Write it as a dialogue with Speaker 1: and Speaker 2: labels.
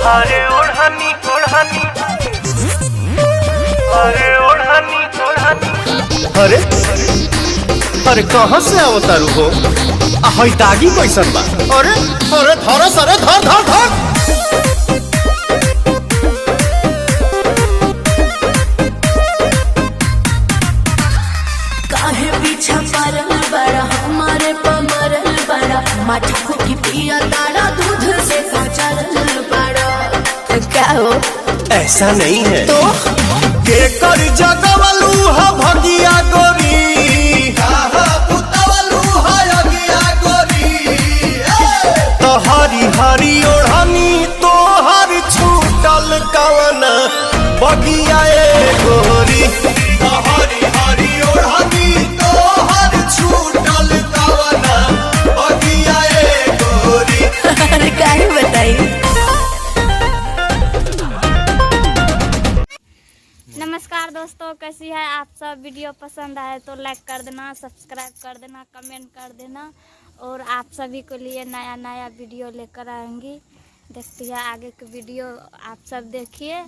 Speaker 1: अरे ओढ़नी ओढ़नी, अरे ओढ़नी ओढ़नी। अरे अरे कहाँ से अवतारू हो? हई दागी कैसन बा? अरे अरे धर सरे धर धर धर।
Speaker 2: काहे पीछा परल बड़ा हमारे पमरल बड़ा मटकू की पिया तारा दूध से काचरल बड़ा। क्या हो?
Speaker 1: ऐसा नहीं है
Speaker 2: तो
Speaker 1: के कर जगवलू हा भगिया गोरी, पुतवलू हा अगिया गोरी। तो हरी हरी ओढ़नी तो हर छूटल कवन बगिया ए गोरी। तो हरी हरी ओढ़नी तो हर छूटल कवन बगिया ए गोरी।
Speaker 2: अरे काहे बताई।
Speaker 3: नमस्कार दोस्तों, कैसी है आप सब। वीडियो पसंद आए तो लाइक कर देना, सब्सक्राइब कर देना, कमेंट कर देना। और आप सभी को लिए नया नया वीडियो लेकर आएंगी। देखती है आगे की वीडियो, आप सब देखिए।